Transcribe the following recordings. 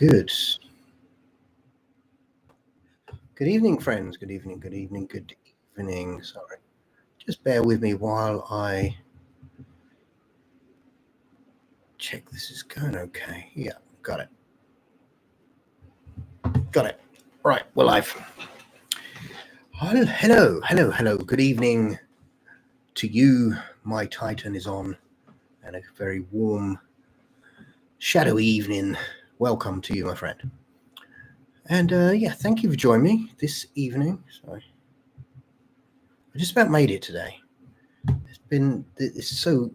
Good. Good evening, friends. Good evening. Good evening. Good evening. Sorry. Just bear with me while I check this is going okay. Yeah, got it. Got it. Right, we're live. Hello. Good evening to you. My Titan is on, and a very warm, shadowy evening. Welcome to you, my friend. And yeah, thank you for joining me this evening. Sorry. I just about made it today. It's so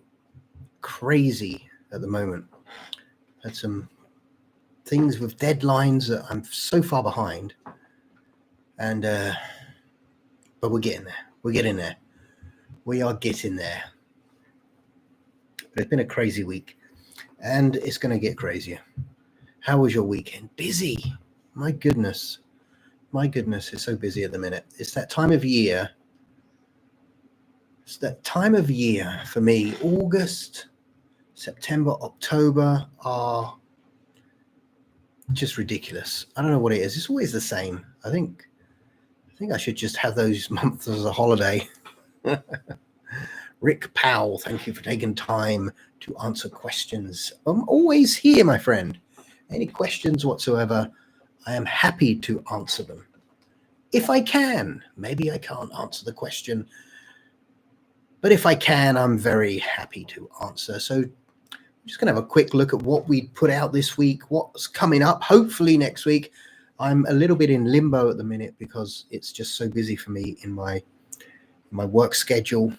crazy at the moment. Had some things with deadlines that I'm so far behind, and but we're getting there. We are getting there. But it's been a crazy week, and it's going to get crazier. How was your weekend? Busy. My goodness, it's so busy at the minute. It's that time of year. It's that time of year for me. August, September, October are just ridiculous. I don't know what it is. It's always the same. I think I should just have those months as a holiday. Rick Powell, thank you for taking time to answer questions. I'm always here, my friend. Any questions whatsoever, I am happy to answer them. If I can, maybe I can't answer the question, but if I can, I'm very happy to answer. So I'm just going to have a quick look at what we put out this week, what's coming up, hopefully next week. I'm a little bit in limbo at the minute because it's just so busy for me in my work schedule.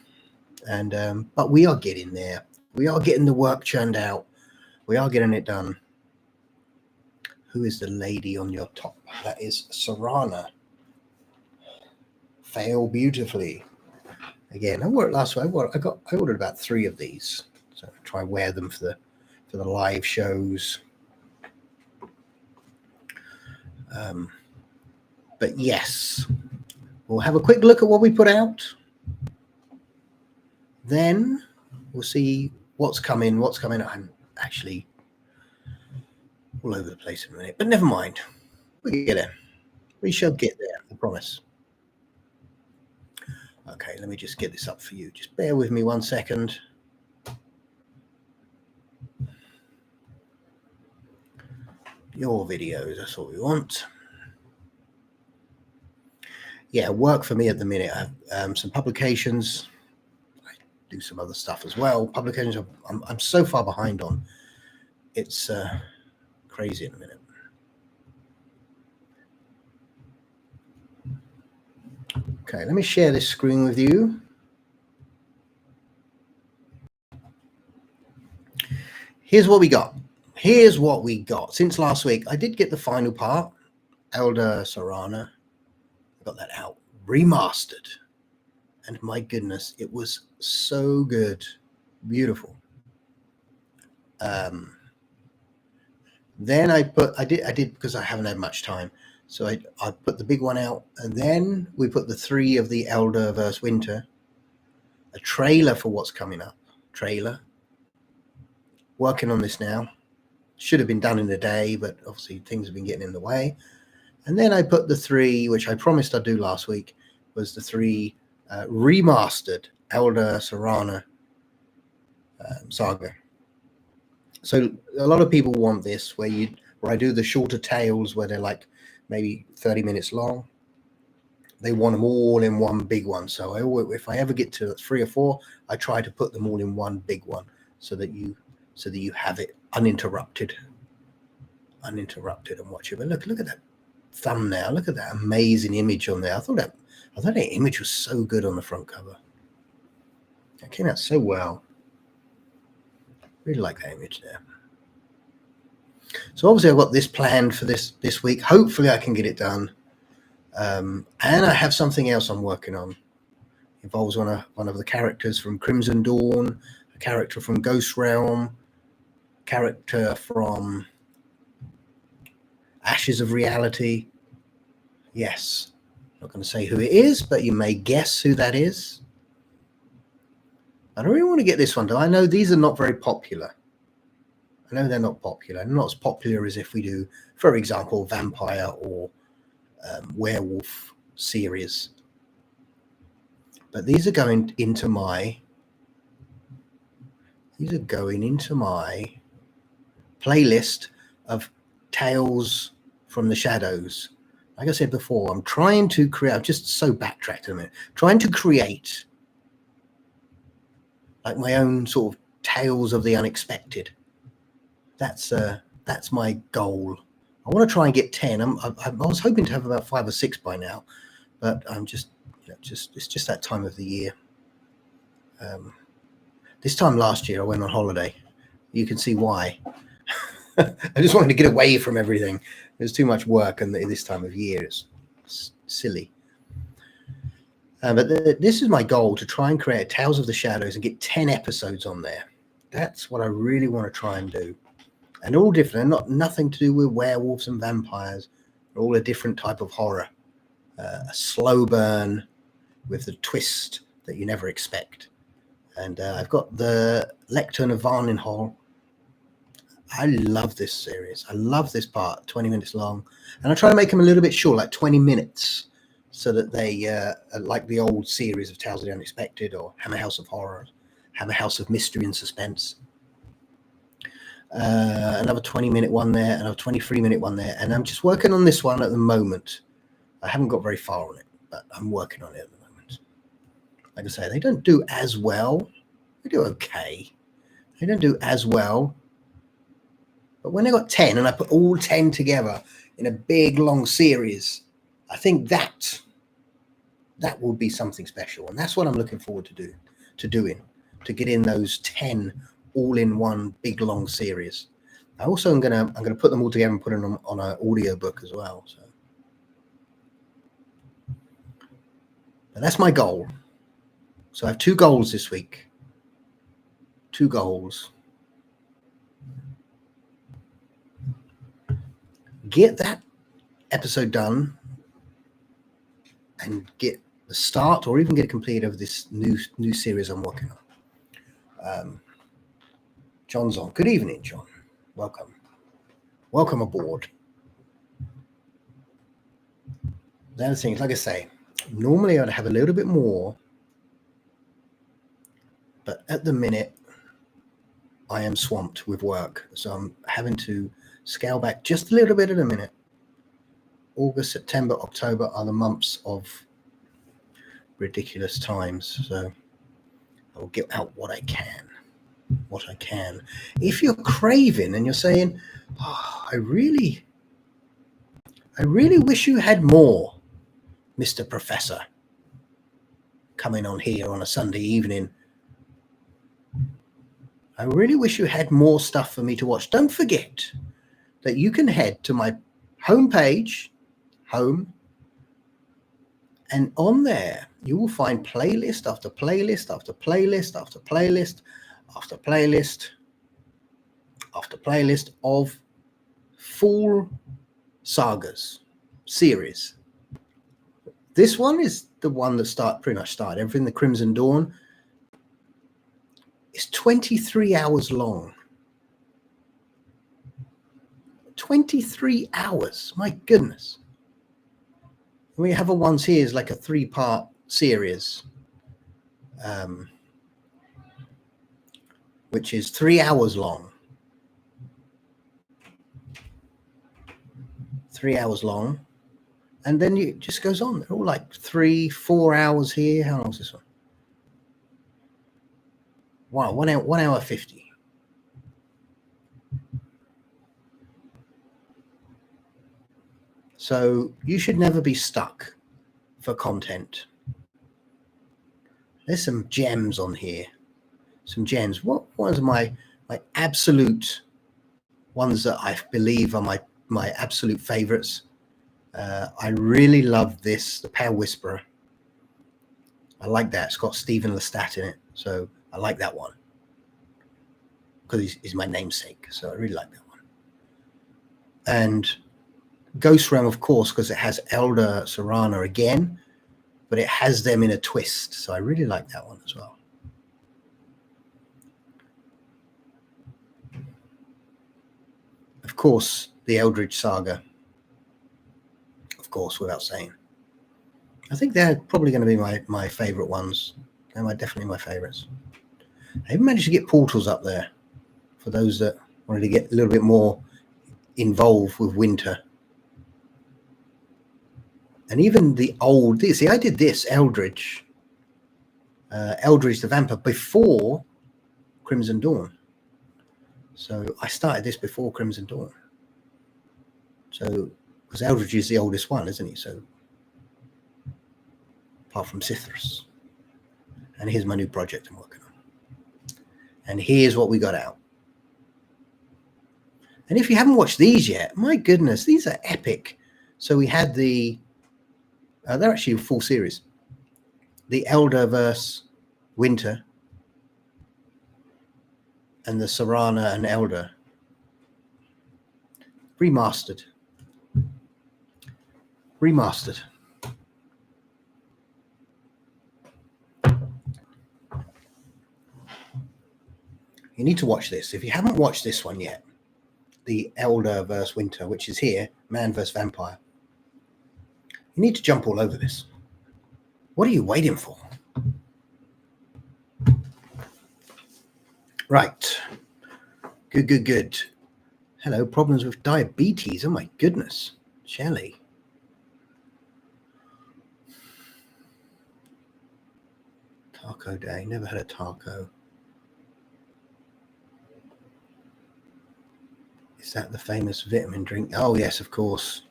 And but we are getting there. We are getting the work churned out. We are getting it done. Who is the lady on your top? That is Sarana. Fail beautifully. Again, I worked last week. I ordered about 3 of these. So I'll try and wear them for the live shows. But yes, we'll have a quick look at what we put out. Then we'll see what's coming. I'm actually all over the place in a minute, but never mind. We get there. We shall get there, I promise. Okay, let me just get this up for you. Just bear with me 1 second. Your videos, that's what we want. Yeah, work for me at the minute. I have some publications. I do some other stuff as well. Publications, I'm so far behind on. It's crazy in a minute. Okay, let me share this screen with you. Here's what we got. Since last week, I did get the final part, Elder Sarana. I got that out, remastered. And my goodness, it was so good. Beautiful. Then I did because I haven't had much time. So I put the big one out, and then we put the 3 of the Elder vs. Winter, a trailer for what's coming up. Working on this now. Should have been done in a day, but obviously things have been getting in the way. And then I put the 3, which I promised I'd do last week, was the 3 remastered Elder Sarana saga. So a lot of people want this, where I do the shorter tales where they're like maybe 30 minutes long. They want them all in one big one. So if I ever get to 3 or 4, I try to put them all in one big one so that you have it uninterrupted and watch it. But look at that thumbnail. Look at that amazing image on there. I thought that image was so good on the front cover. It came out so well. Really like that image there. So obviously I've got this planned for this week. Hopefully I can get it done. And I have something else I'm working on. It involves one of the characters from Crimson Dawn, a character from Ghost Realm, a character from Ashes of Reality. Yes. I'm not going to say who it is, but you may guess who that is. I don't really want to get this one, though. I know these are not very popular. I know they're not popular. Not as popular as if we do, for example, vampire or werewolf series. But these are going into my playlist of Tales from the Shadows. Like I said before, I'm trying to create, I'm just so backtracked a minute, trying to create like my own sort of Tales of the Unexpected. That's my goal. I want to try and get 10. I was hoping to have about 5 or 6 by now, but I'm just, it's just that time of the year. This time last year, I went on holiday. You can see why. I just wanted to get away from everything. There's too much work, and this time of year it's silly. But this is my goal, to try and create Tales of the Shadows and get 10 episodes on there. That's what I really want to try and do. And all different, nothing to do with werewolves and vampires. They're all a different type of horror. A slow burn with the twist that you never expect. And I've got the Lectern of Varninhol. I love this series. I love this part, 20 minutes long. And I try to make them a little bit short, like 20 minutes, so that they are like the old series of Tales of the Unexpected or Hammer House of Horror, Hammer House of Mystery and Suspense. Another 20-minute one there, another 23-minute one there. And I'm just working on this one at the moment. I haven't got very far on it, but I'm working on it at the moment. Like I say, they don't do as well. They do okay. They don't do as well. But when I got 10 and I put all 10 together in a big, long series, I think that will be something special. And that's what I'm looking forward to doing, to get in those 10 all in one big, long series. I also am gonna put them all together and put them on an audio book as well. So, but that's my goal. So I have 2 goals this week. 2 goals. Get that episode done and get the start, or even get it completed, of this new series I'm working on. John's on. Good evening, John. Welcome aboard. The other thing is, like I say, normally I'd have a little bit more, but at the minute I am swamped with work, so I'm having to scale back just a little bit at a minute. August, September, October are the months of ridiculous times, so I will get out what I can. If you're craving and you're saying, I really wish you had more Mr. Professor coming on here on a Sunday evening. I really wish you had more stuff for me to watch. Don't forget that you can head to my homepage, and on there you will find playlist after playlist after playlist after playlist after playlist after playlist of full sagas series. This one is the one that pretty much started everything. The Crimson Dawn is 23 hours long. 23 hours, my goodness. We have a ones here is like a 3-part series, which is 3 hours long. 3 hours long, and then it just goes on. They're all like 3-4 hours here. How long is this one? Wow, 1 hour 50. So you should never be stuck for content. There's some gems on here. Some gems. What ones are my absolute ones that I believe are my absolute favorites? I really love this, The Pale Whisperer. I like that. It's got Stephen Lestat in it, so I like that one because he's my namesake. So I really like that one. And Ghost Realm, of course, because it has Elder Serana again, but it has them in a twist. So I really like that one as well. Of course, the Eldritch Saga. Of course, without saying. I think they're probably going to be my favourite ones. They're definitely my favourites. I even managed to get Portals up there for those that wanted to get a little bit more involved with Winter. And even the old, see, I did this Eldritch the Vampire before Crimson Dawn. So I started this before Crimson Dawn. So, because Eldritch is the oldest one, isn't he? So, apart from Sithras. And here's my new project I'm working on. And here's what we got out. And if you haven't watched these yet, my goodness, these are epic. So we had they're actually a full series. The Elderverse Winter and the Serana and Elder. Remastered. You need to watch this. If you haven't watched this one yet, the Elder versus Winter, which is here, Man vs. Vampire, you need to jump all over this. What are you waiting for? Right. Good. Hello, problems with diabetes. Oh my goodness. Shelley. Taco day. Never had a taco. Is that the famous vitamin drink? Oh, yes, of course.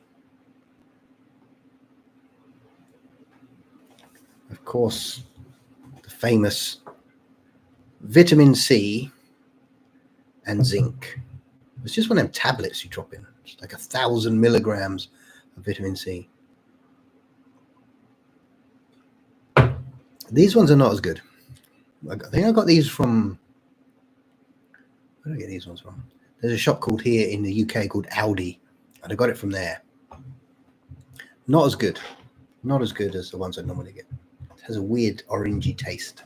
Of course, the famous vitamin C and zinc. It's just one of them tablets you drop in. It's like 1,000 milligrams of vitamin C. These ones are not as good. I think I got these from... Where did I get these ones from? There's a shop called here in the UK called Aldi, and I got it from there. Not as good. Not as good as the ones I normally get. It has a weird orangey taste.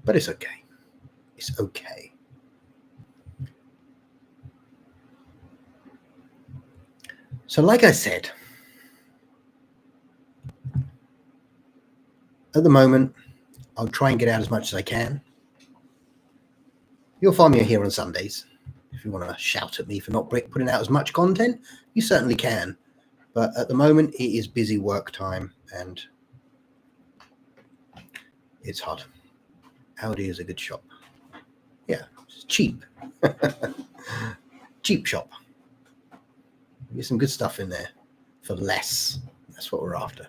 But it's okay. It's okay. So like I said, at the moment, I'll try and get out as much as I can. You'll find me here on Sundays. If you want to shout at me for not putting out as much content, you certainly can. But at the moment, it is busy work time and it's hard. Aldi is a good shop. Yeah, it's cheap. Cheap shop. Get some good stuff in there for less. That's what we're after.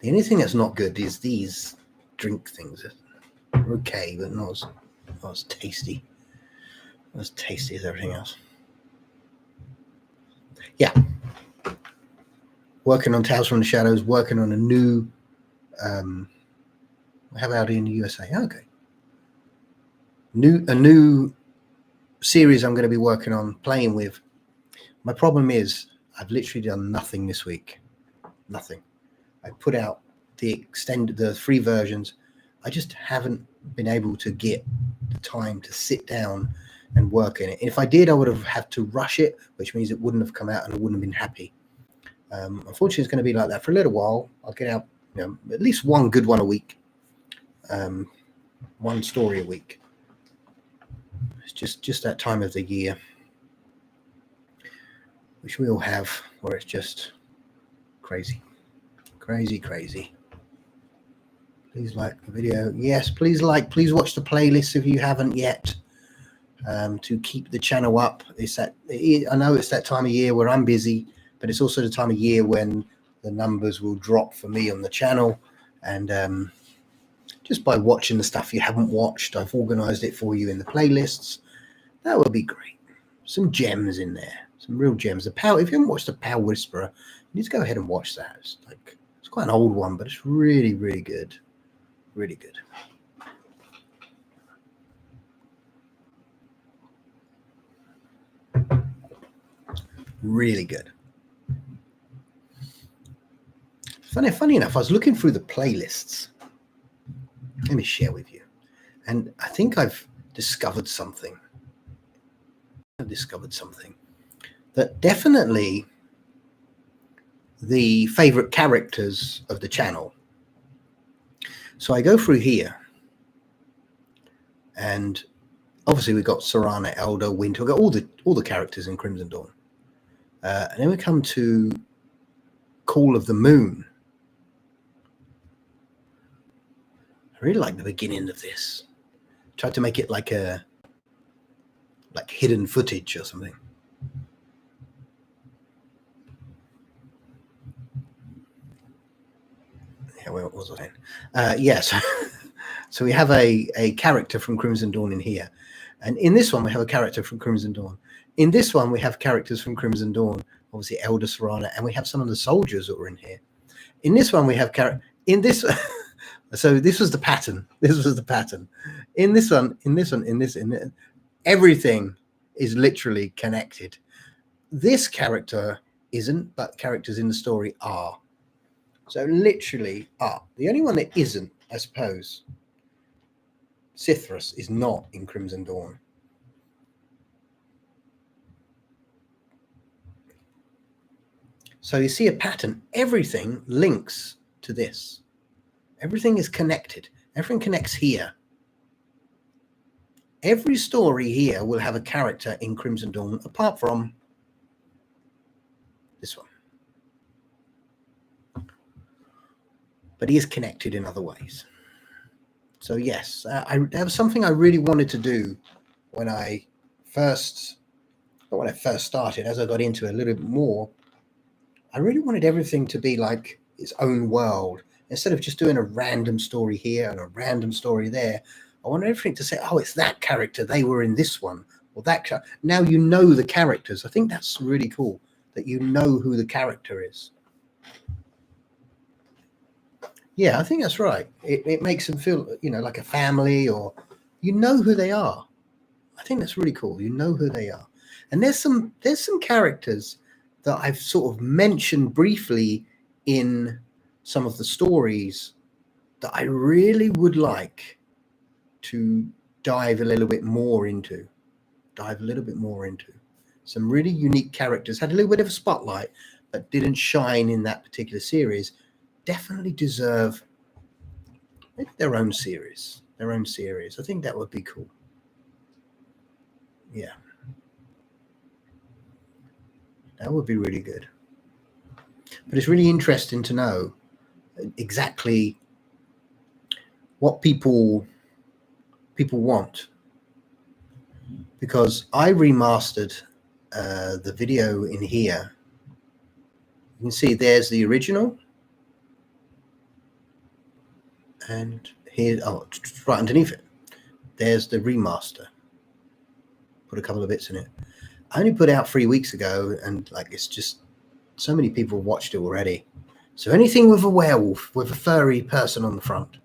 The only thing that's not good is these drink things. They're okay, but not as tasty. Not as tasty as everything else. Yeah. Working on Tales from the Shadows, working on a new how about in the USA? Okay. A new series I'm going to be working on, playing with. My problem is I've literally done nothing this week. Nothing. I put out the free versions. I just haven't been able to get the time to sit down and work in it. And if I did, I would have had to rush it, which means it wouldn't have come out and I wouldn't have been happy. Unfortunately, it's going to be like that for a little while. I'll get out, at least one good one a week. One story a week. It's just that time of the year, which we all have, where it's just crazy. Please like the video. Yes, please please watch the playlist if you haven't yet, to keep the channel up. I know it's that time of year where I'm busy, but it's also the time of year when the numbers will drop for me on the channel. And just by watching the stuff you haven't watched, I've organized it for you in the playlists. That would be great. Some gems in there, some real gems. If you haven't watched The Pale Whisperer, you need to go ahead and watch that. It's quite an old one, but it's really, really good. Really good. Really good. Funny enough, I was looking through the playlists. Let me share with you. And I think I've discovered something. I've discovered something that definitely the favorite characters of the channel. So I go through here, and obviously we've got Serana, Elder, Winter, we've got all the characters in Crimson Dawn. And then we come to Call of the Moon. I really like the beginning of this. Tried to make it like hidden footage or something. Yeah, what was I saying? Yes. So we have a character from Crimson Dawn in here. And in this one, we have a character from Crimson Dawn. In this one, we have characters from Crimson Dawn, obviously Elder Serana, and we have some of the soldiers that were in here. In this one, we have in this. So this was the pattern. This was the pattern. In this one, everything is literally connected. This character isn't, but characters in the story are. So literally are. The only one that isn't, I suppose, Cithrus is not in Crimson Dawn. So you see a pattern. Everything links to this. Everything is connected. Everything connects here. Every story here will have a character in Crimson Dawn, apart from this one. But he is connected in other ways. So yes, that was something I really wanted to do when I first started. As I got into it a little bit more, I really wanted everything to be like its own world. Instead of just doing a random story here and a random story there, I wanted everything to say, oh, it's that character. They were in this one. Or that. Now you know the characters. I think that's really cool, that you know who the character is. Yeah, I think that's right. It makes them feel, like a family, or you know who they are. I think that's really cool. You know who they are. And there's some characters that I've sort of mentioned briefly in some of the stories that I really would like to dive a little bit more into. Some really unique characters, had a little bit of a spotlight, but didn't shine in that particular series. Definitely deserve their own series. I think that would be cool. Yeah. That would be really good. But it's really interesting to know exactly what people want, because I remastered the video in here. You can see there's the original, and here, right underneath it, there's the remaster. Put a couple of bits in it. I only put it out 3 weeks ago, and it's just so many people watched it already. So anything with a werewolf, with a furry person on the front,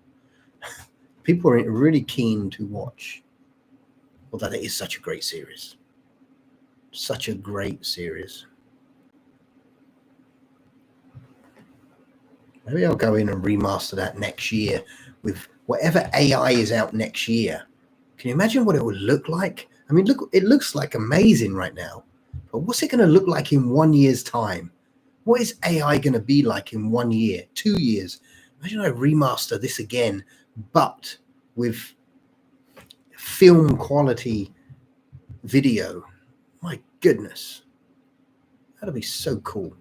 people are really keen to watch. Although it is such a great series. Such a great series. Maybe I'll go in and remaster that next year with whatever AI is out next year. Can you imagine what it would look like? I mean, look, it looks like amazing right now. But what's it going to look like in 1 year's time? What is AI going to be like in 1 year, 2 years? Imagine I remaster this again, but with film quality video. My goodness. That'll be so cool.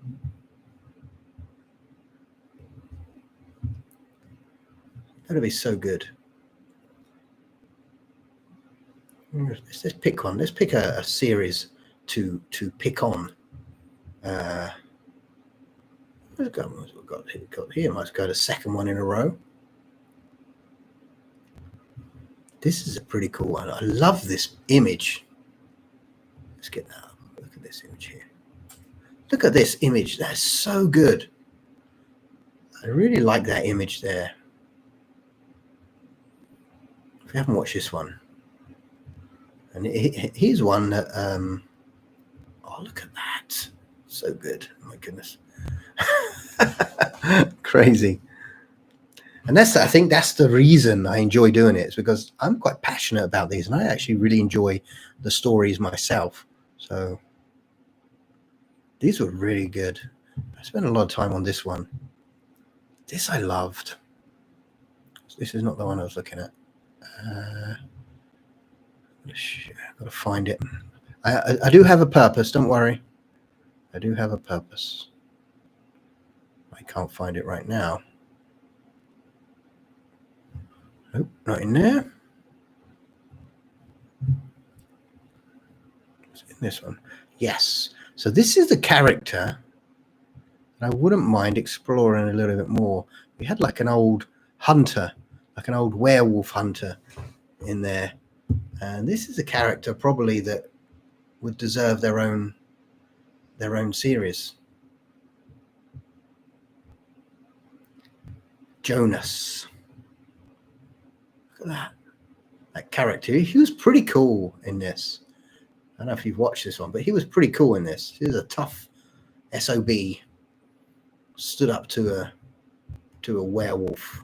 That'll be so good. Let's just pick one. Let's pick a series to pick on. We've got here. Might go the second one in a row. This is a pretty cool one. I love this image. Let's get that up. Look at this image here. Look at this image. That's so good. I really like that image there. If you haven't watched this one, and here's one that, oh, look at that. So good. Oh my goodness. Crazy. And I think that's the reason I enjoy doing it, is because I'm quite passionate about these, and I actually really enjoy the stories myself. So these were really good. I spent a lot of time on this one. This I loved. This is not the one I was looking at. I've got to find it. I do have a purpose, don't worry. I do have a purpose. I can't find it right now. Nope, not in there. It's in this one. Yes. So this is the character I wouldn't mind exploring a little bit more. We had like an old hunter, like an old werewolf hunter in there. And this is a character probably that would deserve their own series. Jonas. Look at that character. He was pretty cool in this. I don't know if you've watched this one, but he was pretty cool in this. He was a tough SOB. Stood up to a werewolf.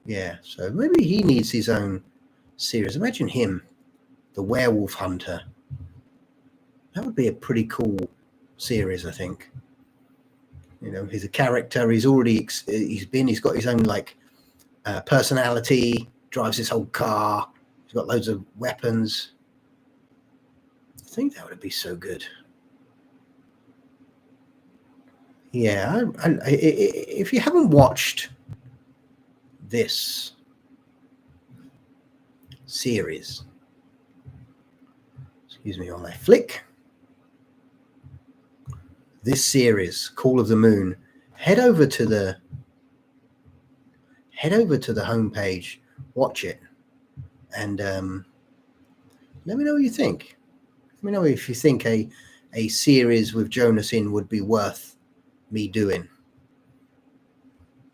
Yeah, so maybe he needs his own series. Imagine him, the werewolf hunter. That would be a pretty cool series, I think. You know, he's a character. He's got his own like personality. Drives his whole car. He's got loads of weapons. I think that would be so good. Yeah, if you haven't watched this series, excuse me, on a flick, this series, Call of the Moon, head over to the homepage, watch it, and let me know what you think. Let me know if you think a series with Jonas in would be worth me doing.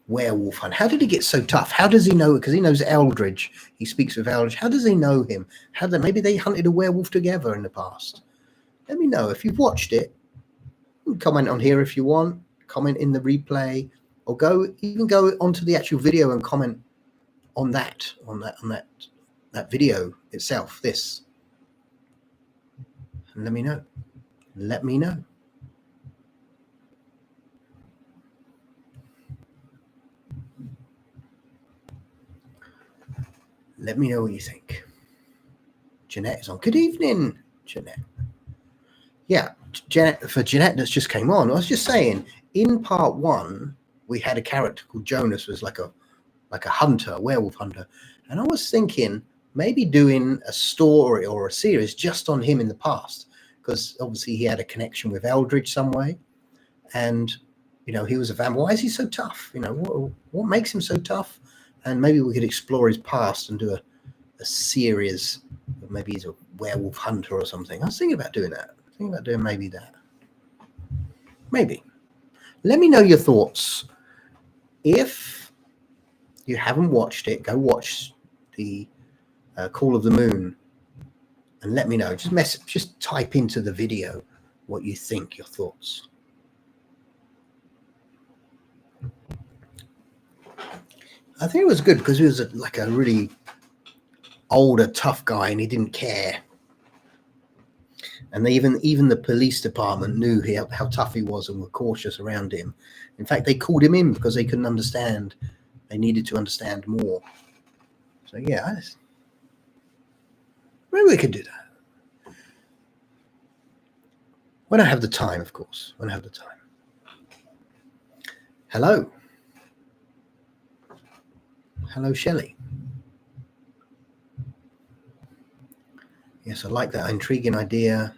Werewolf hunt. How did he get so tough? How does he know? Because he knows Eldridge. He speaks with Eldridge. How does he know him? Maybe they hunted a werewolf together in the past. Let me know if you've watched it. Comment on here if you want. Comment in the replay, or go onto the actual video and comment on that video itself. This, and let me know. Let me know. Let me know what you think. Jeanette is on. Good evening, Jeanette. Yeah, Jeanette that's just came on. I was just saying, in part 1, we had a character called Jonas, was like a hunter, a werewolf hunter. And I was thinking maybe doing a story or a series just on him in the past, because obviously he had a connection with Eldridge some way. And, you know, he was a vampire. Why is he so tough? You know, what makes him so tough? And maybe we could explore his past and do a series. Maybe he's a werewolf hunter or something. I was thinking about doing that. Thinking about doing maybe that. Maybe. Let me know your thoughts. If you haven't watched it, go watch the Call of the Moon and let me know. Just type into the video what you think, your thoughts. I think it was good because he was like a really older, tough guy, and he didn't care. And even the police department knew how tough he was and were cautious around him. In fact, they called him in because they couldn't understand. They needed to understand more. So yeah, maybe we could do that. When I have the time, of course. When I have the time. Hello. Hello, Shelley. Yes, I like that intriguing idea.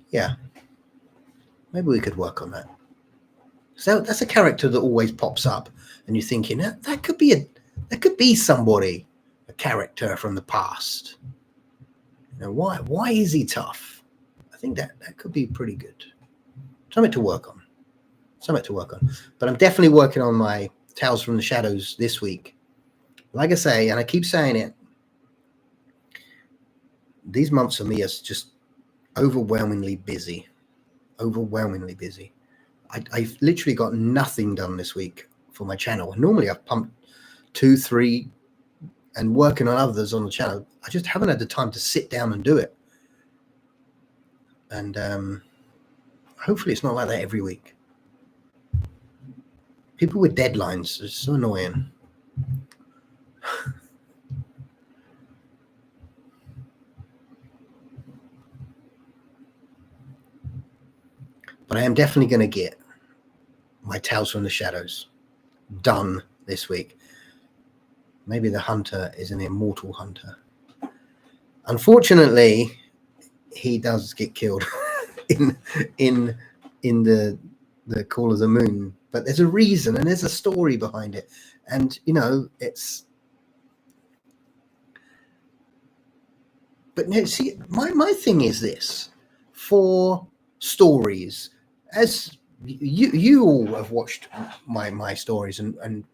Yeah, maybe we could work on that. So that's a character that always pops up, and you're thinking that could be somebody, a character from the past. You know, why is he tough? I think that could be pretty good. Something to work on. But I'm definitely working on my Tales from the Shadows this week. Like I say, and I keep saying it, these months for me are just overwhelmingly busy. I've literally got nothing done this week for my channel. Normally I've pumped 2, 3, and working on others on the channel. I just haven't had the time to sit down and do it. And hopefully it's not like that every week. People with deadlines are so annoying. But I am definitely going to get my Tales from the Shadows done this week. Maybe the hunter is an immortal hunter. Unfortunately, he does get killed in the Call of the Moon. But there's a reason and there's a story behind it. And, you know, it's... But no, see, my thing is this. For stories, as you all have watched my stories and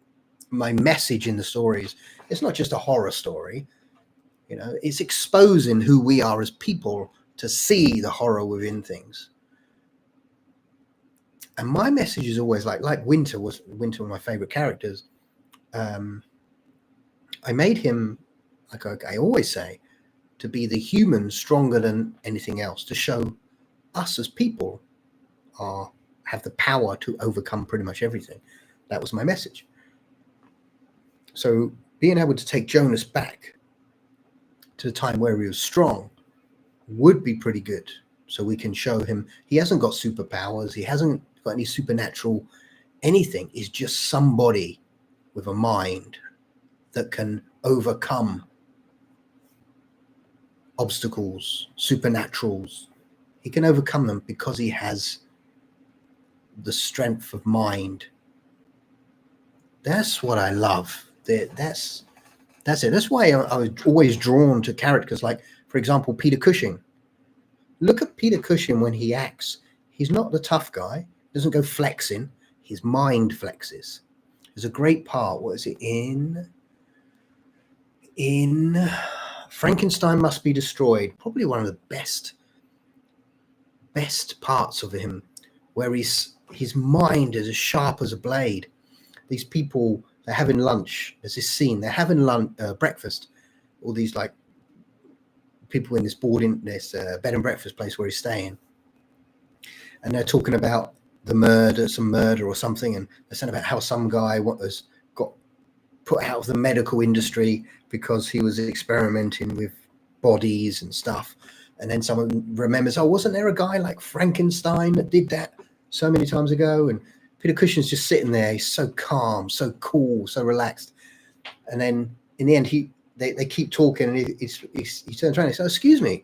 my message in the stories, it's not just a horror story. You know, it's exposing who we are as people to see the horror within things. And my message is always like Winter was one of my favorite characters. I made him, like I always say, to be the human stronger than anything else, to show us as people have the power to overcome pretty much everything. That was my message. So being able to take Jonas back to the time where he was strong would be pretty good. So we can show him he hasn't got superpowers. He hasn't got any supernatural anything. He's just somebody with a mind that can overcome obstacles, supernaturals. He can overcome them because he has the strength of mind. That's what I love. That's it. That's why I was always drawn to characters like, for example, Peter Cushing. Look at Peter Cushing when he acts. He's not the tough guy. He doesn't go flexing. His mind flexes. There's a great part. What is it in Frankenstein Must Be Destroyed? Probably one of the best parts of him, where his mind is as sharp as a blade. These people, they're having lunch. There's this scene. They're having breakfast. All these like people in this bed and breakfast place where he's staying, and they're talking about some murder or something, and they're saying about how some guy got put out of the medical industry because he was experimenting with bodies and stuff. And then someone remembers, oh, wasn't there a guy like Frankenstein that did that so many times ago? And Peter Cushing's just sitting there. He's so calm, so cool, so relaxed. And then in the end, they keep talking, and he turns around and says, excuse me,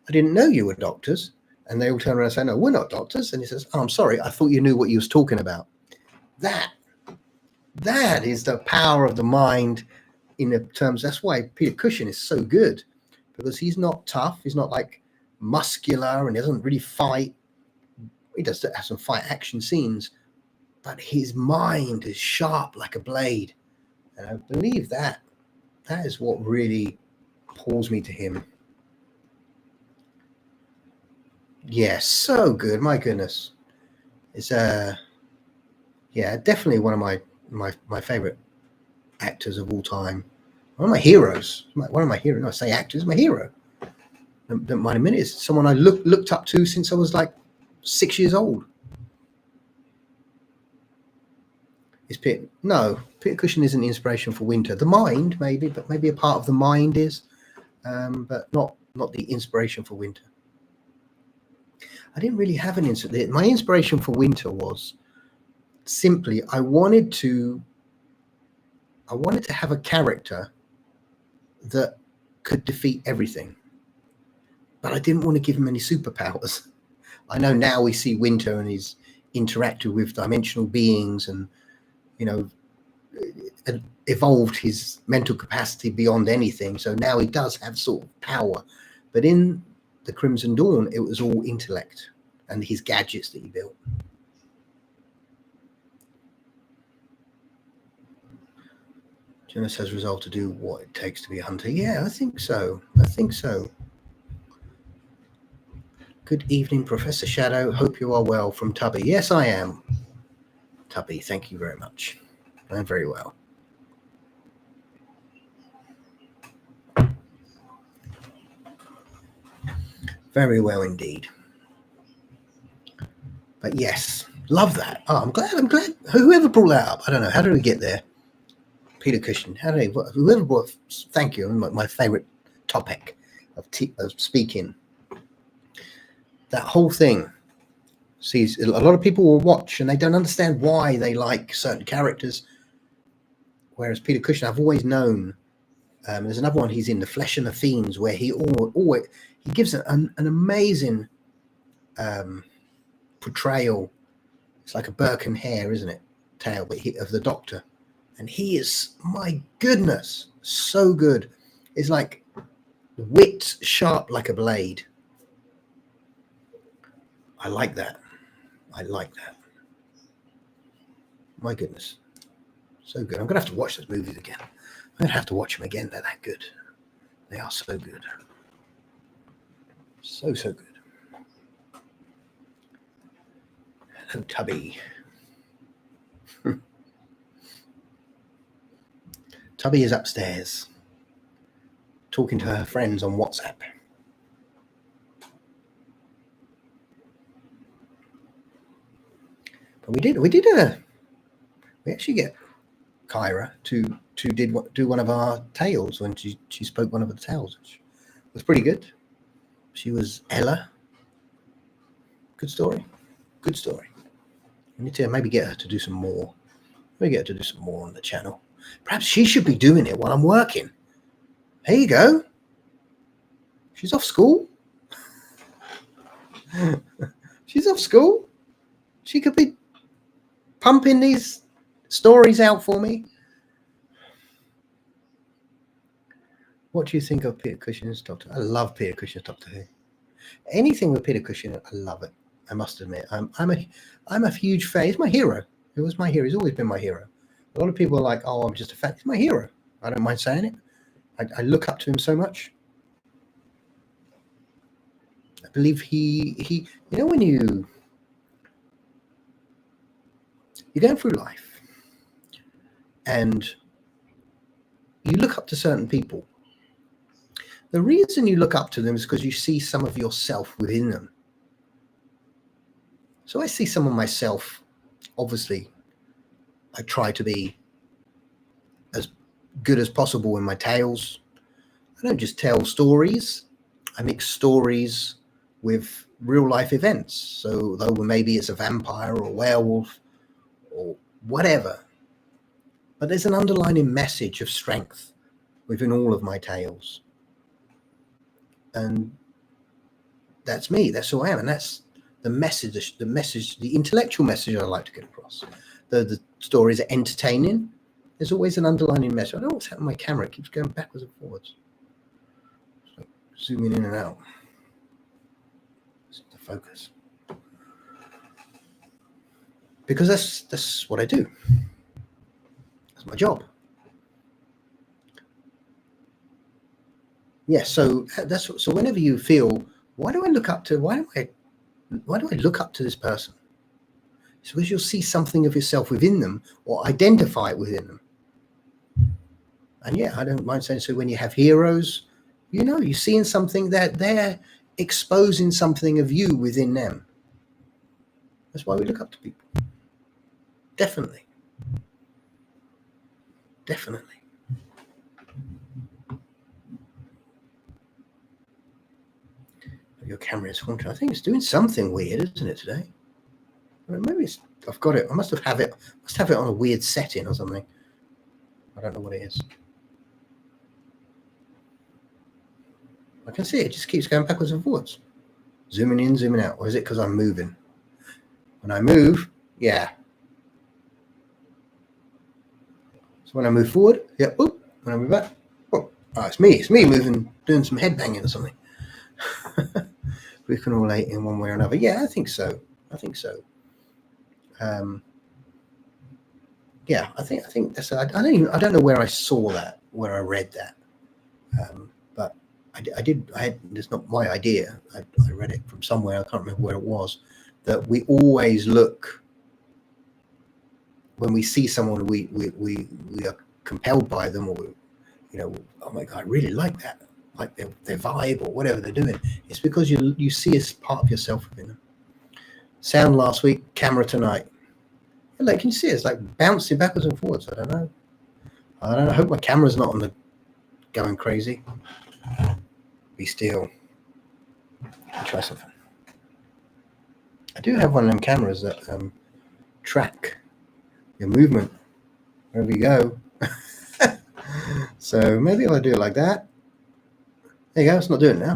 I didn't know you were doctors. And they all turn around and say, no, we're not doctors. And he says, oh, I'm sorry, I thought you knew what you was talking about. That is the power of the mind in the terms. That's why Peter Cushing is so good, because he's not tough. He's not like muscular, and he doesn't really fight. He does have some fight action scenes, but his mind is sharp like a blade. And I believe that is what really pulls me to him. Yes, so good. My goodness. It's definitely one of my favorite actors of all time. One of my heroes. One of my heroes. No, I say actors, my hero. Don't mind a minute. It's someone I looked up to since I was like 6 years old. Is Peter? No, Peter Cushing isn't the inspiration for Winter. The mind, maybe, but maybe a part of the mind is, but not the inspiration for Winter. I didn't really have an inspiration. My inspiration for Winter was simply I wanted to have a character that could defeat everything, but I didn't want to give him any superpowers. I know now we see Winter and he's interacted with dimensional beings and, you know, evolved his mental capacity beyond anything. So now he does have sort of power. But in the Crimson Dawn, it was all intellect and his gadgets that he built. Jonas has resolved to do what it takes to be a hunter. Yeah, I think so. Good evening, Professor Shadow. Hope you are well, from Tubby. Yes, I am. Tubby, thank you very much. I'm very well. Very well indeed. But yes, love that. Oh, I'm glad. Whoever brought that up, I don't know. How did we get there? Peter Cushing. How did whoever brought? Thank you. My favorite topic of speaking. That whole thing. See, a lot of people will watch and they don't understand why they like certain characters. Whereas Peter Cushing, I've always known. There's another one he's in, The Flesh and the Fiends, where he always he gives an amazing portrayal. It's like a Burke and Hare, isn't it? Tale, but of the Doctor, and he is, my goodness, so good. It's like wit sharp like a blade. I like that. My goodness, so good. I'm gonna have to watch those movies again. I'm gonna have to watch them again. They're that good. They are so good. So good. Hello, Tubby. Tubby is upstairs talking to her friends on WhatsApp. But we actually get Kyra to do one of our tales when she spoke one of the tales, which was pretty good. She was Ella. Good story. We need to maybe get her to do some more. Maybe get her to do some more on the channel. Perhaps she should be doing it while I'm working. There you go. She's off school. She's off school. She could be pumping these stories out for me. What do you think of Peter Cushing's Doctor? I love Peter Cushing's Doctor Who. Anything with Peter Cushing, I love it. I must admit, I'm a huge fan. He's my hero. He was my hero. He's always been my hero. A lot of people are like, "Oh, I'm just a fan." He's my hero. I don't mind saying it. I look up to him so much. I believe he you know, when you're going through life and you look up to certain people, the reason you look up to them is because you see some of yourself within them. So I see some of myself. Obviously, I try to be as good as possible in my tales. I don't just tell stories. I mix stories with real life events. So though maybe it's a vampire or a werewolf or whatever, but there's an underlying message of strength within all of my tales. And that's me. That's who I am. And that's the message, the intellectual message I like to get across. The stories are entertaining. There's always an underlying message. I don't know what's happening. My camera keeps going backwards and forwards. So zooming in and out. The focus. Because that's what I do. That's my job. Yeah, so so whenever you feel, why do I look up to this person? It's because you'll see something of yourself within them or identify it within them. And yeah, I don't mind saying so. When you have heroes, you're seeing something that they're exposing something of you within them. That's why we look up to people. Definitely. Your camera is haunted. I think it's doing something weird, isn't it, today? Maybe I've got it. I must have it on a weird setting or something. I don't know what it is. I can see it just keeps going backwards and forwards. Zooming in, zooming out. Or is it because I'm moving? When I move, yeah. So when I move forward, yeah, oop. When I move back, oh, it's me. It's me moving, doing some head banging or something. We can relate in one way or another. Yeah, I think so. Yeah, I think that's. I don't know where I saw that, where I read that, but I did. It's not my idea. I read it from somewhere. I can't remember where it was. That we always look when we see someone, we are compelled by them, or oh my God, I really like that. like their vibe or whatever they're doing. It's because you see a part of yourself within them. Sound last week, camera tonight. Like, can you see it's like bouncing backwards and forwards? I don't know. I hope my camera's not on the going crazy. Be still. Try something. I do have one of them cameras that track your movement wherever you go. So maybe if I do it like that. There you go. It's not doing it now.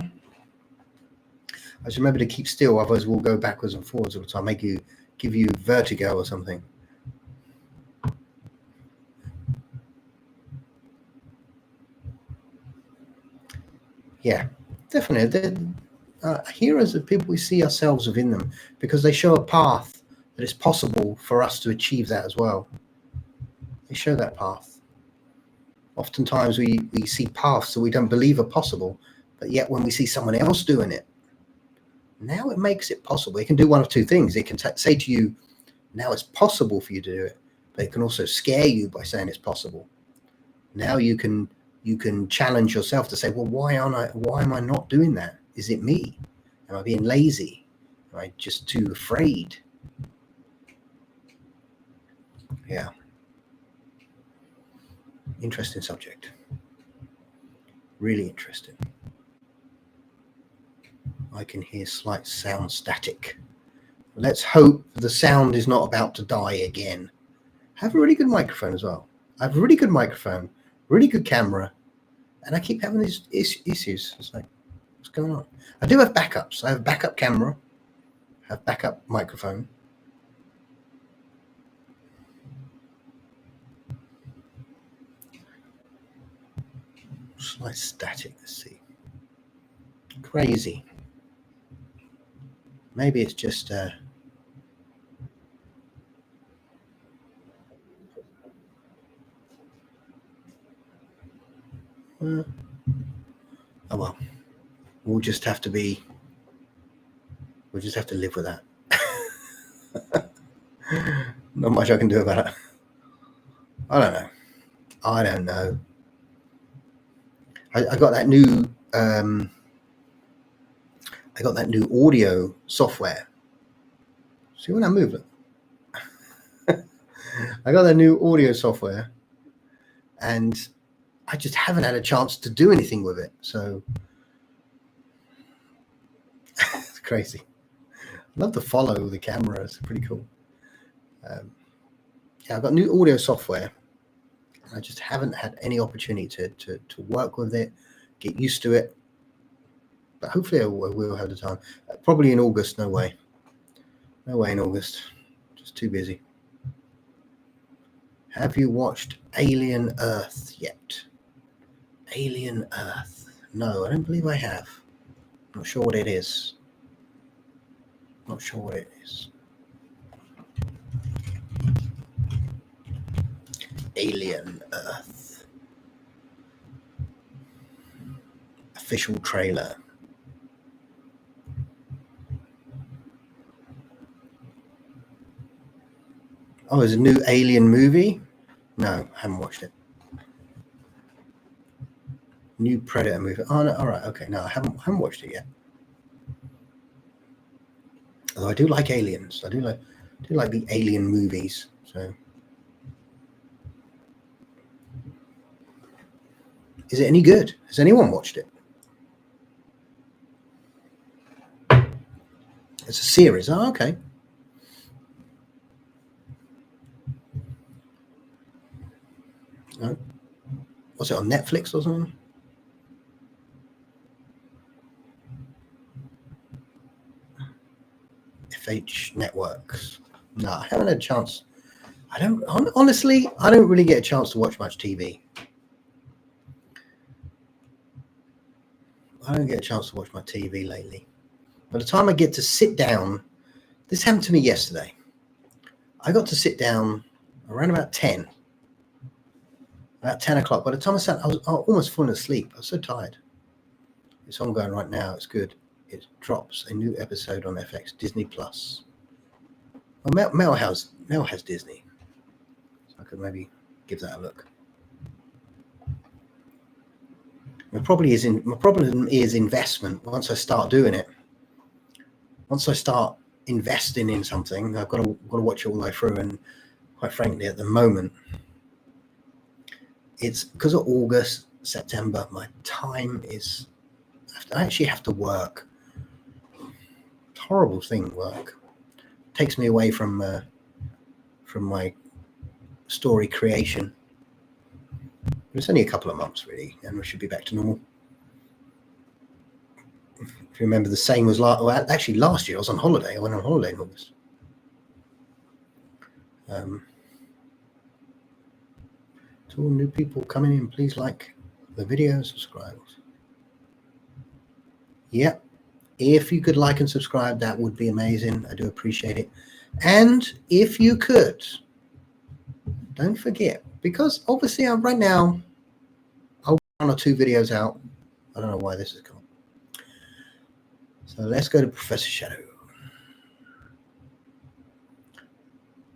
I should remember to keep still, otherwise we'll go backwards and forwards all the time. Give you vertigo or something. Yeah, definitely. Heroes are people we see ourselves within them because they show a path that it's possible for us to achieve that as well. They show that path. Oftentimes we see paths that we don't believe are possible, but yet when we see someone else doing it, now it makes it possible. It can do one of two things. It can say to you, now it's possible for you to do it, but it can also scare you by saying it's possible. Now you can challenge yourself to say, well, why am I not doing that? Is it me? Am I being lazy? Am I just too afraid? Yeah. Interesting subject. Really interesting. I can hear slight sound static. Let's hope the sound is not about to die again. I have a really good microphone as well. I have a really good microphone, really good camera, and I keep having these issues. It's like, what's going on? I do have backups. I have a backup camera, I have backup microphone. Slight static, let's see. Crazy. Maybe it's just oh well. We'll just have to live with that. Not much I can do about it. I don't know. I got that new audio software. See when I move it? I got that new audio software and I just haven't had a chance to do anything with it. So it's crazy. I love to follow the camera. It's pretty cool. Yeah, I've got new audio software. I just haven't had any opportunity to work with it, get used to it. But hopefully I will have the time. Probably in August. No way. No way in August. Just too busy. Have you watched Alien Earth yet? Alien Earth. No, I don't believe I have. Not sure what it is. Not sure what it is. Alien Earth. Official trailer. Oh, there's a new Alien movie? No, I haven't watched it. New Predator movie. Oh, no, all right, okay. No, I haven't watched it yet. Although I do like aliens. I do like the Alien movies. So, is it any good? Has anyone watched it? It's a series. Oh, okay. No. Was it on Netflix or something? FH Networks. No, I haven't had a chance. Honestly, I don't really get a chance to watch much TV. I don't get a chance to watch my TV lately. By the time I get to sit down, this happened to me yesterday. I got to sit down around about 10 o'clock. By the time I sat, I was almost falling asleep. I was so tired. It's ongoing right now. It's good. It drops a new episode on FX, Disney Plus. Well, Mel has Disney. So I could maybe give that a look. My problem is investment. Once I start doing it, once I start investing in something, I've got to watch it all the way through. And quite frankly, at the moment, it's because of August, September, my time is, I actually have to work. Horrible thing, work. Takes me away from my story creation. It's only a couple of months, really, and we should be back to normal. If you remember, the same was last year. I was on holiday. I went on holiday in August. To all new people coming in, please like the video, subscribe. Yep. If you could like and subscribe, that would be amazing. I do appreciate it. And if you could, don't forget, because obviously right now, I'll put 1 or 2 videos out. I don't know why this is coming. So let's go to Professor Shadow.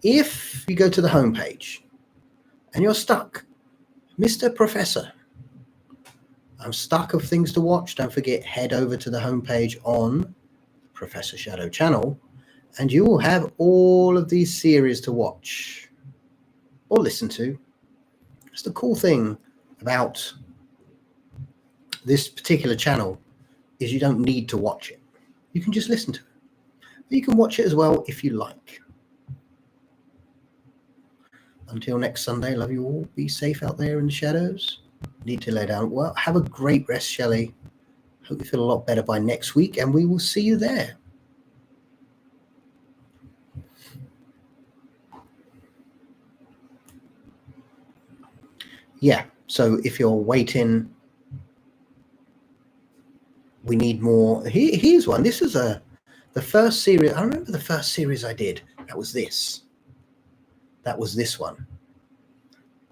If you go to the homepage and you're stuck, Mr. Professor, I'm stuck of things to watch. Don't forget, head over to the homepage on Professor Shadow channel, and you will have all of these series to watch or listen to. It's the cool thing about this particular channel is you don't need to watch it. You can just listen to it. You can watch it as well if you like. Until next Sunday, love you all. Be safe out there in the shadows. Need to lay down. Well, have a great rest, Shelley. Hope you feel a lot better by next week, and we will see you there. Yeah, so if you're waiting, we need more. Here's one. This is the first series. I remember the first series I did. That was this. That was this one.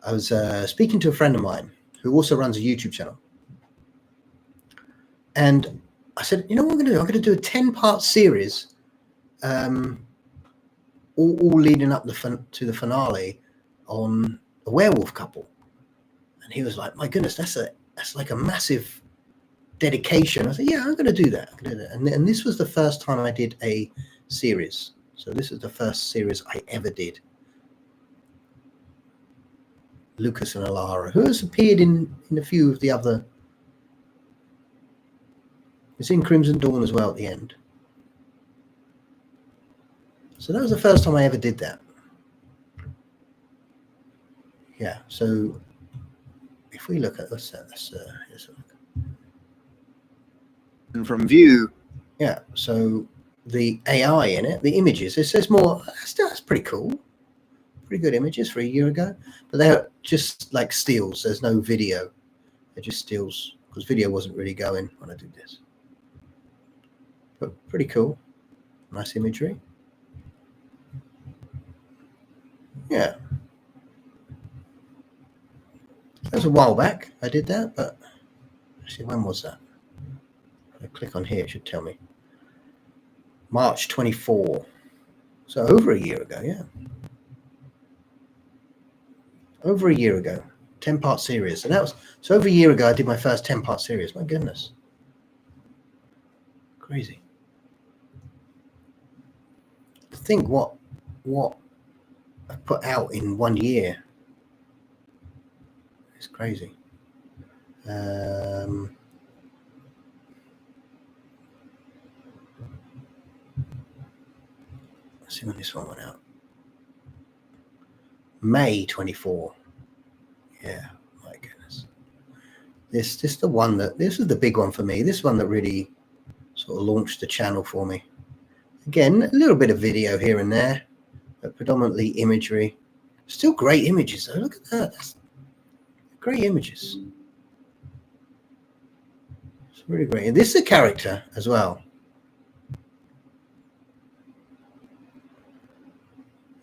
I was speaking to a friend of mine who also runs a YouTube channel. And I said, you know what I'm going to do? I'm going to do a 10-part series, all leading up to the finale on a werewolf couple. And he was like, my goodness, that's like a massive dedication. I said, yeah, I'm going to do that. And this was the first time I did a series. So this is the first series I ever did. Lucas and Alara, who has appeared in a few of the other. It's in Crimson Dawn as well at the end. So that was the first time I ever did that. Yeah, so if we look at this, here's a look. And from view. Yeah, so the AI in it, the images, it says more, that's pretty cool. Pretty good images for a year ago, but they're just like stills. There's no video. They're just stills because video wasn't really going when I did this. But pretty cool. Nice imagery. Yeah. That was a while back I did that, but actually, when was that? If I click on here, it should tell me. March 24. So over a year ago, yeah. Over a year ago, 10-part series. And that was, so over a year ago, I did my first 10-part series. My goodness. Crazy. To think what I put out in 1 year. It's crazy. Let's see when this one went out. May 24. Yeah, my goodness. This is the big one for me. This one that really sort of launched the channel for me. Again, a little bit of video here and there, but predominantly imagery. Still great images though. Look at that. That's great images. It's really great. And this is a character as well.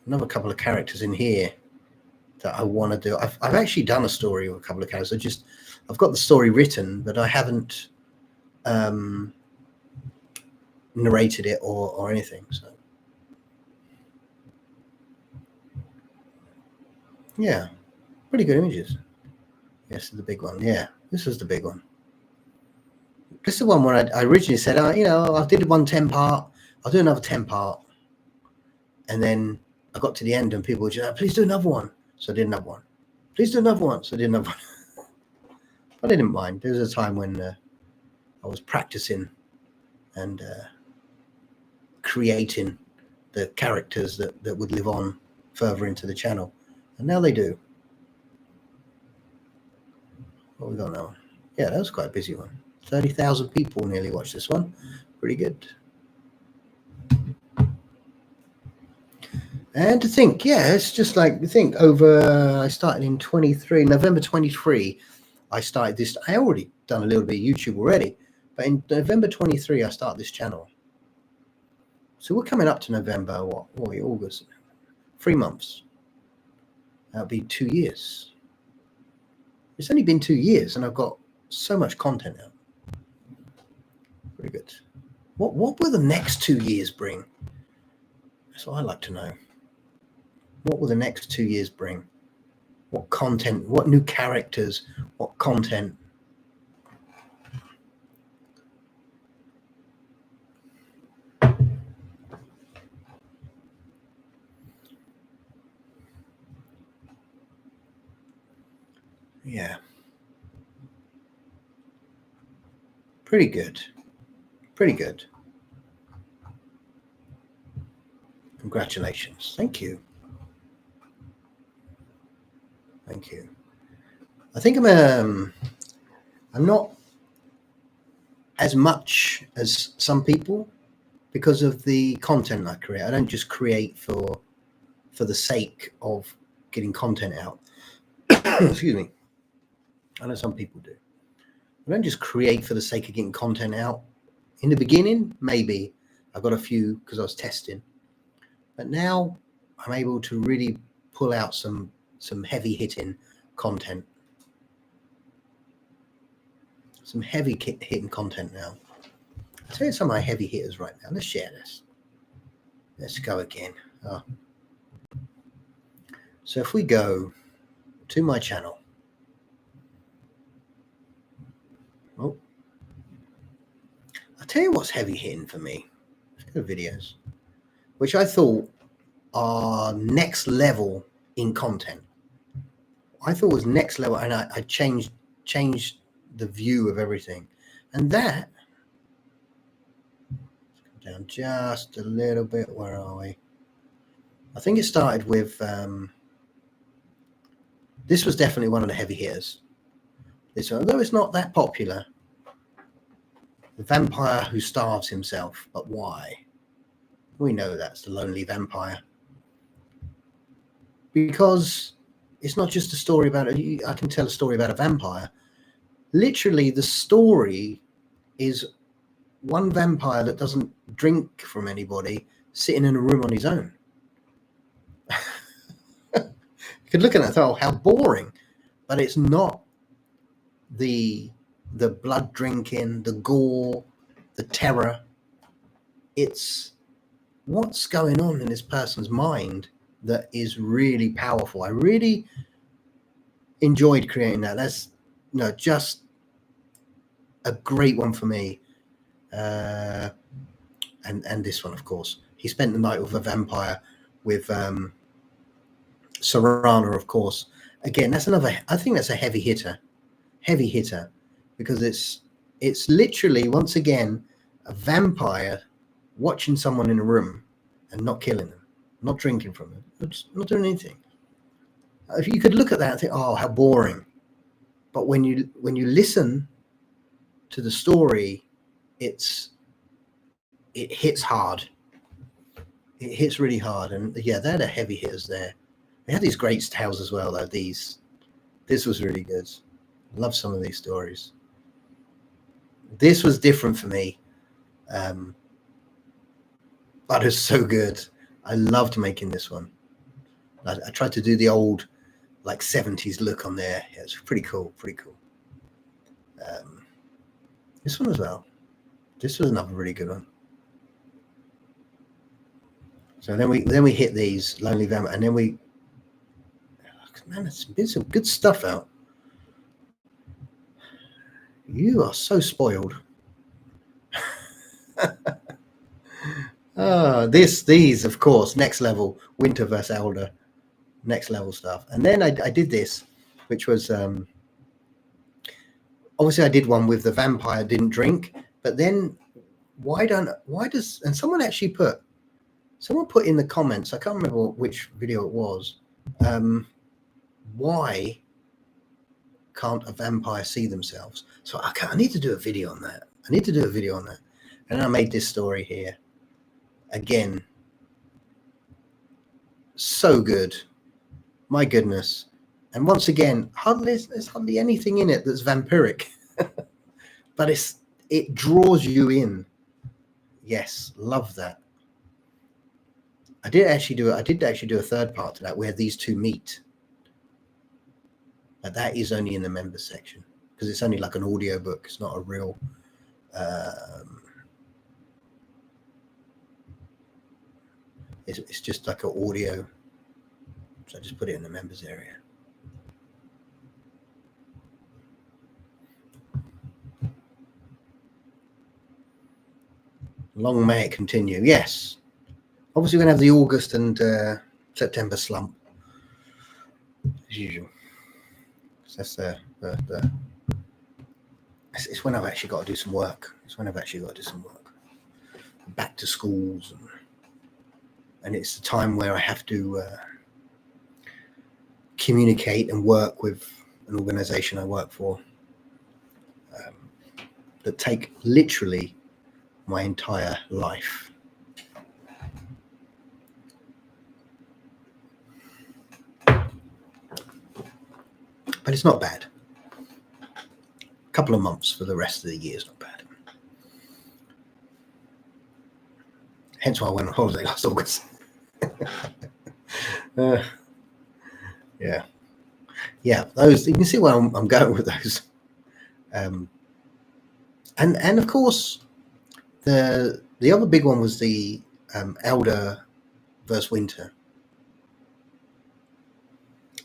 Another couple of characters in here that I want to do. I've actually done a story with a couple of characters. I've got the story written, but I haven't narrated it or anything. So yeah, pretty good images. Yes, the big one. Yeah, this is the big one. This is the one where I originally said, I did one 10-part, I'll do another 10-part. And then I got to the end and people were just, please do another one. So I did another one. Please do another one. So I did another one. But I didn't mind. There was a time when I was practicing and creating the characters that would live on further into the channel. And now they do. What we got now? Yeah, that was quite a busy one. 30,000 people nearly watched this one. Pretty good. And to think, it's just like, I started in November 23, I started this. I already done a little bit of YouTube already, but in November 23, I started this channel. So we're coming up to November, August, 3 months. That'll be 2 years. It's only been 2 years and I've got so much content out. Pretty good. What will the next 2 years bring? That's what I'd like to know. What will the next 2 years bring? What content, what new characters, what content? Yeah. Pretty good. Pretty good. Congratulations. Thank you. Thank you. I think I'm not as much as some people because of the content I create. I don't just create for the sake of getting content out. Excuse me. I know some people do. I don't just create for the sake of getting content out. In the beginning, maybe I got a few because I was testing, but now I'm able to really pull out some heavy hitting content. Some heavy hitting content now. I'll tell you some of my heavy hitters right now. Let's share this. Let's go again. So if we go to my channel. Oh, I'll tell you what's heavy hitting for me. Let's go to videos, which I thought are next level in content. I thought was next level, and I changed the view of everything. And that, let's go down just a little bit. Where are we? I think it started with this was definitely one of the heavy hitters. This one, although it's not that popular. The vampire who starves himself, but why? We know that's the lonely vampire. Because it's not just a story about I can tell a story about a vampire. Literally, the story is one vampire that doesn't drink from anybody sitting in a room on his own. You could look at that and thought, oh, how boring. But it's not the blood drinking, the gore, the terror. It's what's going on in this person's mind that is really powerful. I really enjoyed creating that. That's just a great one for me. And this one, of course. He spent the night with a vampire with Serana, of course. Again, that's another. I think that's a heavy hitter, because it's literally, once again, a vampire watching someone in a room and not killing them, not drinking from them, not doing anything. If you could look at that and think, oh, how boring. But when you listen to the story, it hits hard. It hits really hard. And yeah, they're the heavy hitters there. They had these great tales as well, though. This was really good. I love some of these stories. This was different for me. But it's so good. I loved making this one. I tried to do the old, like 70s look on there. Yeah, it's pretty cool. This one as well. This was another really good one. So then we hit these Lonely Vampire, and then it's been some good stuff out. You are so spoiled. These, of course, next level, Winter versus Elder, next level stuff. And then I did this, which was obviously I did one with the vampire didn't drink, but then and someone put in the comments, I can't remember which video it was, why can't a vampire see themselves? So I need to do a video on that. And I made this story here. Again, so good. My goodness. And once again, there's hardly anything in it that's vampiric. But it draws you in. Yes, love that. I did actually do a third part to that where these two meet. But that is only in the members section because it's only like an audio book. It's not a real it's just like an audio. So I just put it in the members area. Long may it continue. Yes. Obviously, we're going to have the August and September slump, as usual. So that's it's when I've actually got to do some work. Back to schools, and it's the time where I have to communicate and work with an organization I work for that take literally my entire life. But it's not bad. A couple of months for the rest of the year is not bad. Hence why I went on holiday last August. Yeah. Those, you can see where I'm going with those. And of course, the other big one was the Elder versus Winter.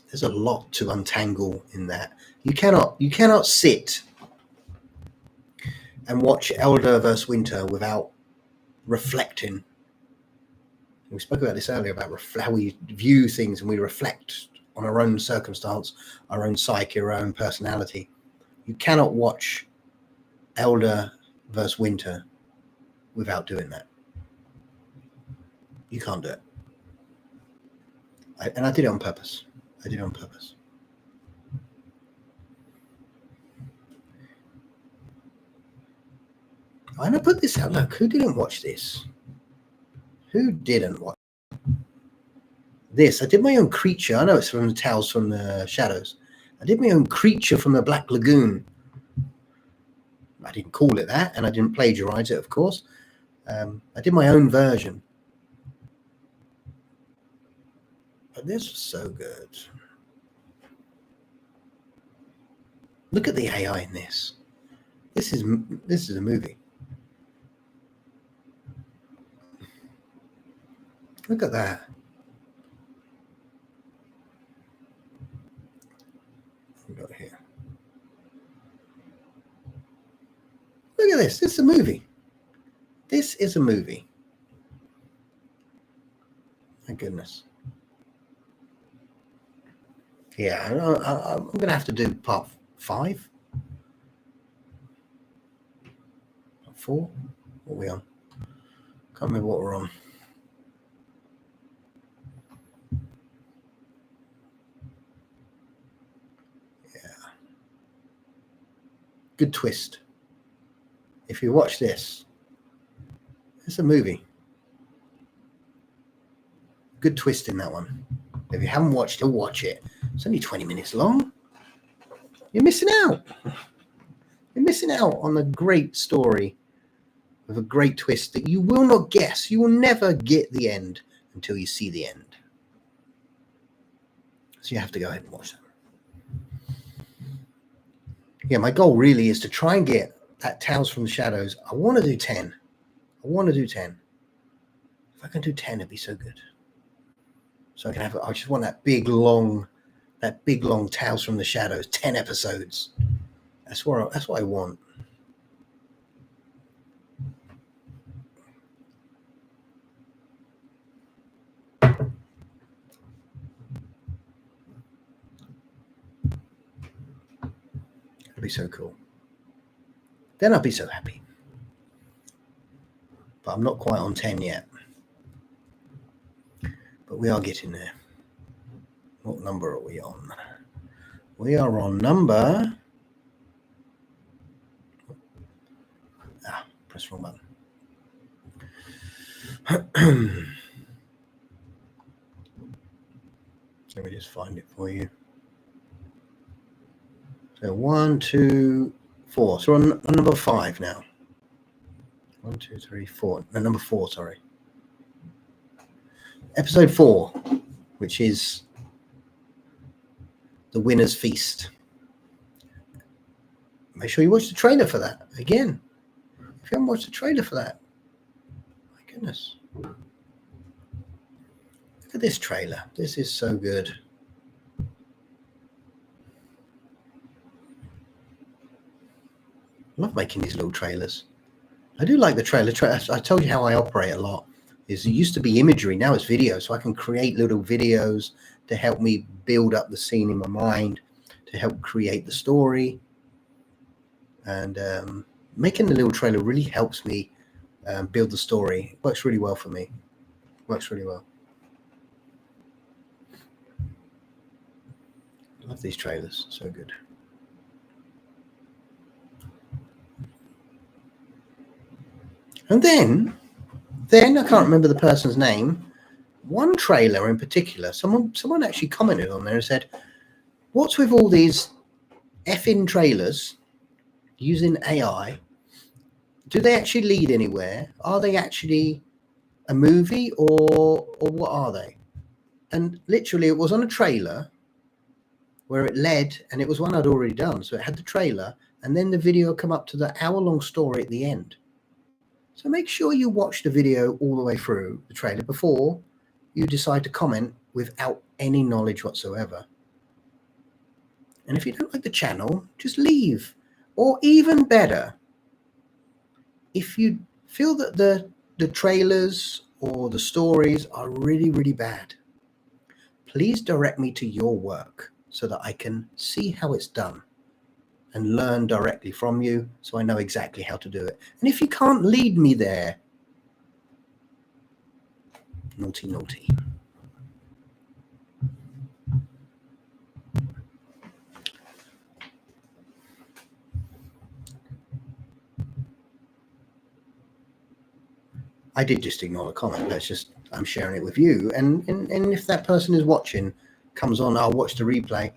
There's a lot to untangle in that. You cannot sit and watch Elder versus Winter without reflecting. We spoke about this earlier about how we view things and we reflect on our own circumstance, our own psyche, our own personality. You cannot watch Elder versus Winter without doing that. You can't do it. And I did it on purpose. And I put this out. Look, who didn't watch this? Who didn't watch this? I did my own creature. I know it's from the Tales from the Shadows. I did my own creature from the Black Lagoon. I didn't call it that, and I didn't plagiarize it, of course. I did my own version. But this was so good. Look at the AI in this. This is a movie. Look at that. What we got here? Look at this. This is a movie. My goodness. Yeah, I'm going to have to do part 5. Part 4? What are we on? Can't remember what we're on. Yeah. Good twist. If you watch this, it's a movie. Good twist in that one. If you haven't watched it, watch it. It's only 20 minutes long. You're missing out. You're missing out on a great story with a great twist that you will not guess. You will never get the end until you see the end. So you have to go ahead and watch that. Yeah, my goal really is to try and get that Tales from the Shadows. I want to do 10. If I can do 10, it'd be so good. So I just want that big long Tales from the Shadows, 10 episodes. That's what I want. so cool. Then I'll be so happy. But I'm not quite on 10 yet. But we are getting there. What number are we on? We are on number... press the wrong button. Let me just find it for you. So 1, 2, 4. So we're on number 5 now. 1, 2, 3, 4. No, number 4, sorry. Episode 4, which is The Winner's Feast. Make sure you watch the trailer for that. Again, if you haven't watched the trailer for that, my goodness. Look at this trailer. This is so good. I love making these little trailers. I do like the trailer. I told you how I operate a lot. It used to be imagery, now it's video. So I can create little videos to help me build up the scene in my mind, to help create the story. And making the little trailer really helps me build the story. It works really well for me. Works really well. I love these trailers. So good. And then I can't remember the person's name. One trailer in particular, someone actually commented on there and said, "What's with all these effing trailers using AI? Do they actually lead anywhere? Are they actually a movie or what are they?" And literally, it was on a trailer where it led, and it was one I'd already done. So it had the trailer, and then the video come up to the hour-long story at the end. So make sure you watch the video all the way through the trailer before you decide to comment without any knowledge whatsoever. And if you don't like the channel, just leave. Or even better, if you feel that the trailers or the stories are really, really bad, please direct me to your work so that I can see how it's done and learn directly from you so I know exactly how to do it. And if you can't lead me there, naughty, naughty. I did just ignore the comment. That's just, I'm sharing it with you. And if that person is watching, comes on, I'll watch the replay.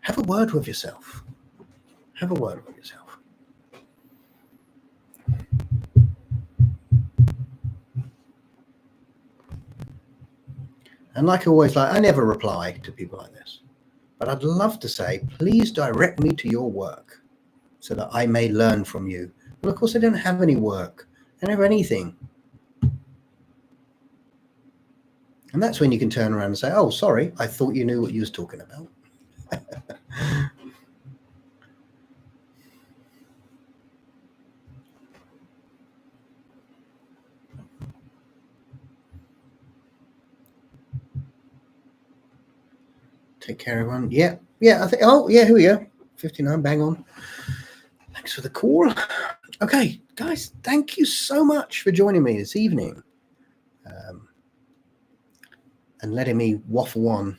Have a word with yourself. Have a word with yourself. And like always, I never reply to people like this. But I'd love to say, please direct me to your work so that I may learn from you. Well, of course, I don't have any work. I don't have anything. And that's when you can turn around and say, "Oh, sorry, I thought you knew what you was talking about." Take care, everyone. Yeah, I think, oh, yeah, here we go. 59, bang on. Thanks for the call. Okay, guys, thank you so much for joining me this evening and letting me waffle on.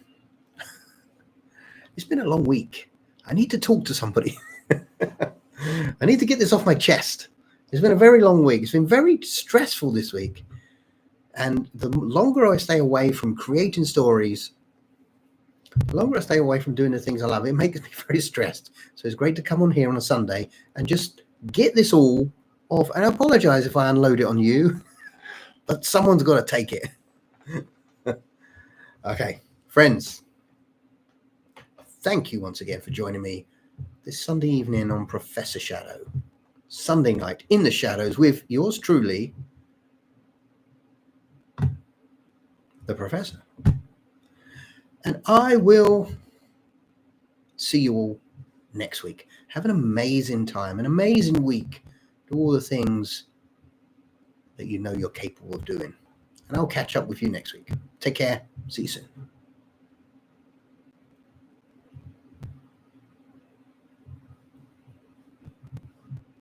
It's been a long week. I need to talk to somebody. I need to get this off my chest. It's been a very long week. It's been very stressful this week. And the longer I stay away from creating stories, the longer I stay away from doing the things I love, it makes me very stressed. So it's great to come on here on a Sunday and just get this all off. And I apologize if I unload it on you, but someone's got to take it. Okay, friends, thank you once again for joining me this Sunday evening on Professor Shadow. Sunday night in the shadows with yours truly, the Professor. And I will see you all next week. Have an amazing time, an amazing week. Do all the things that you know you're capable of doing. And I'll catch up with you next week. Take care. See you soon.